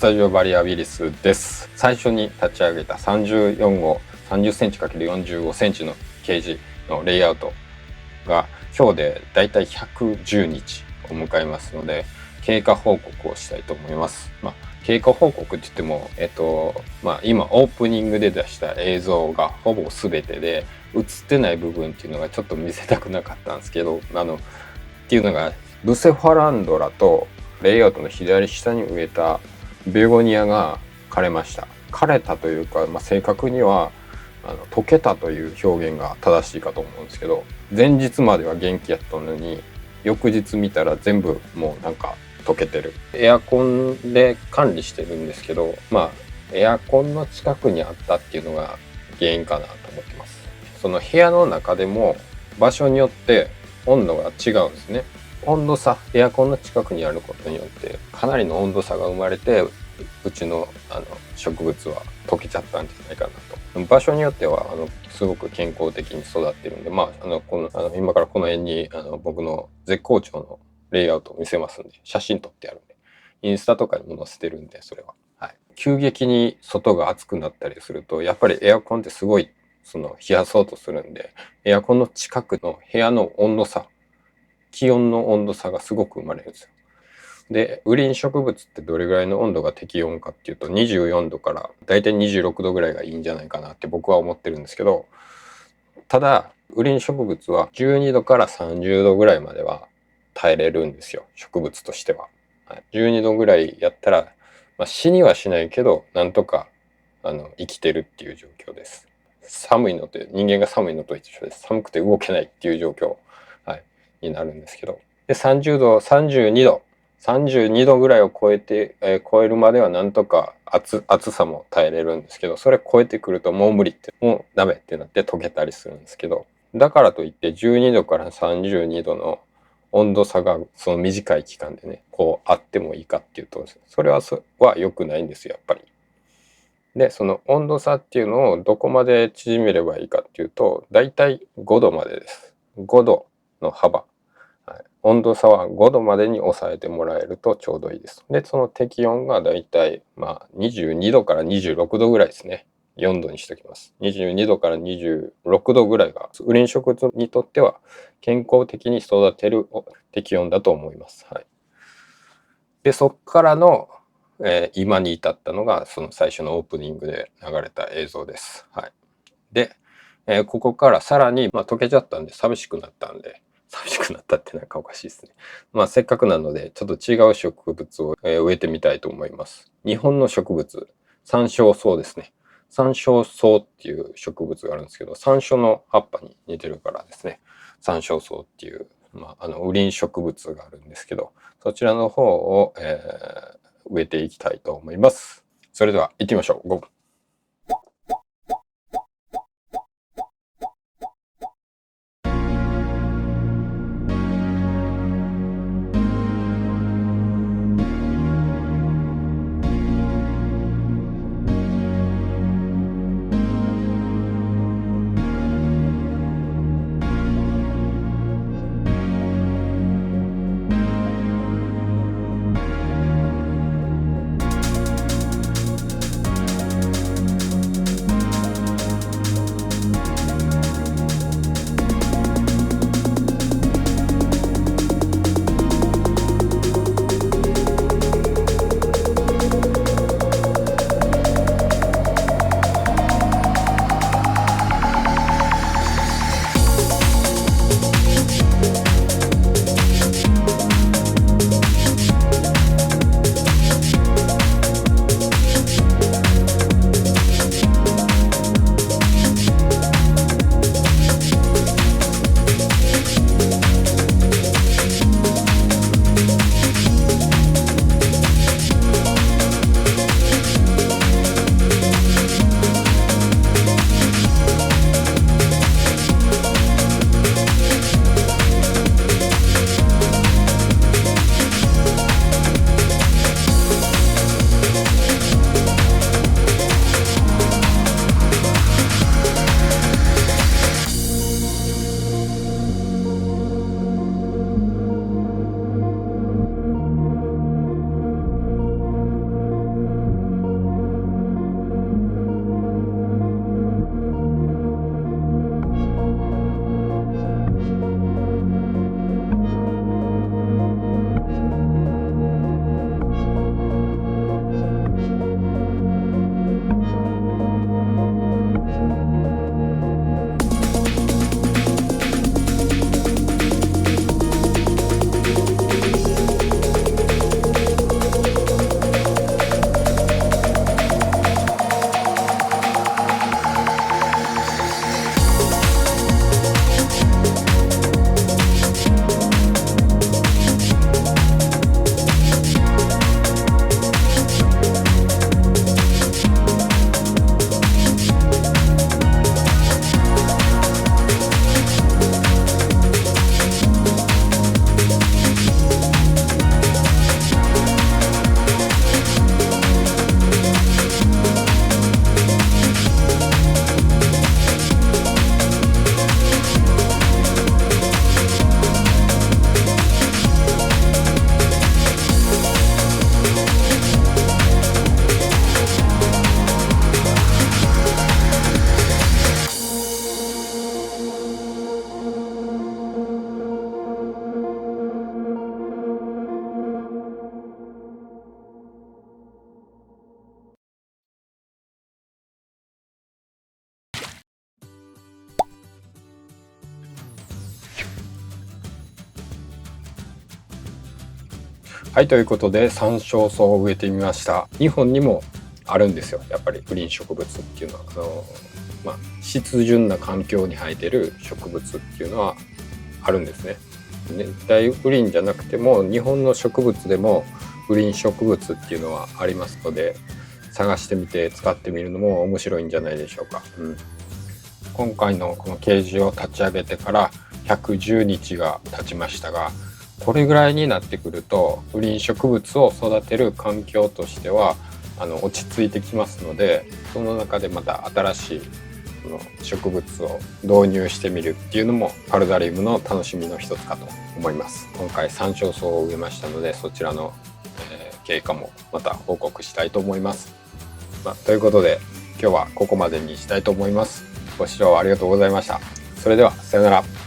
タジオバリアビリスです。最初に立ち上げた34号30センチ ×45 センチのケージのレイアウトが今日でだいたい110日を迎えますので、経過報告をしたいと思います。経過報告って言っても、今オープニングで出した映像がほぼ全てで、映ってない部分っていうのがちょっと見せたくなかったんですけど、っていうのがブセファランドラとレイアウトの左下に植えたベゴニアが枯れました。枯れたというか、正確には溶けたという表現が正しいかと思うんですけど、前日までは元気やったのに翌日見たら全部もう溶けてる。エアコンで管理してるんですけど、エアコンの近くにあったっていうのが原因かなと思ってます。その部屋の中でも場所によって温度が違うんですね。温度差、エアコンの近くにあることによってかなりの温度差が生まれて、うちの植物は溶けちゃったんじゃないかなと。場所によってはすごく健康的に育ってるんで、今からこの辺に僕の絶好調のレイアウトを見せますんで、写真撮ってあるんで、インスタとかにも載せてるんで、それは。急激に外が暑くなったりすると、やっぱりエアコンってすごい冷やそうとするんで、エアコンの近くの部屋の温度差、気温の温度差がすごく生まれるんですよ。で、雨林植物ってどれぐらいの温度が適温かっていうと、24度からだいたい26度ぐらいがいいんじゃないかなって僕は思ってるんですけど、ただ雨林植物は12度から30度ぐらいまでは耐えれるんですよ、植物としては。12度ぐらいやったら、死にはしないけどなんとか生きてるっていう状況です。寒いのと人間が寒いのと一緒です。寒くて動けないっていう状況、になるんですけど、で30度32度ぐらいを超えるまではなんとか暑さも耐えれるんですけど、それ超えてくるともう無理って、もうダメってなって溶けたりするんですけど、だからといって12度から32度の温度差がその短い期間でねあってもいいかっていうと、それは良くないんですよ、やっぱり。でその温度差っていうのをどこまで縮めればいいかっていうと、だいたい5度までです。5度の幅、温度差は5度までに抑えてもらえるとちょうどいいです。でその適温がだいたい22度から26度ぐらいですね。4度にしときます。22度から26度ぐらいが雨林植物にとっては健康的に育てる適温だと思います。でそっからの今に至ったのがその最初のオープニングで流れた映像です。で、ここからさらに、溶けちゃったんで寂しくなったってなんかおかしいですね。せっかくなのでちょっと違う植物を植えてみたいと思います。日本の植物、山椒草ですね。山椒草っていう植物があるんですけど、山椒の葉っぱに似てるからですね、山椒草っていう、雨林植物があるんですけど、そちらの方を、植えていきたいと思います。それでは行ってみましょう。ゴー。はい、ということで山椒草を植えてみました。日本にもあるんですよ、やっぱりグリーン植物っていうのは。湿潤な環境に生えてる植物っていうのはあるんですね。熱帯雨林じゃなくても日本の植物でもグリーン植物っていうのはありますので、探してみて使ってみるのも面白いんじゃないでしょうか。今回のこのケージを立ち上げてから110日が経ちましたが、これぐらいになってくるとグリーン植物を育てる環境としては落ち着いてきますので、その中でまた新しい植物を導入してみるっていうのもパルダリウムの楽しみの一つかと思います。今回山椒草を植えましたので、そちらの、経過もまた報告したいと思います。ということで今日はここまでにしたいと思います。ご視聴ありがとうございました。それではさようなら。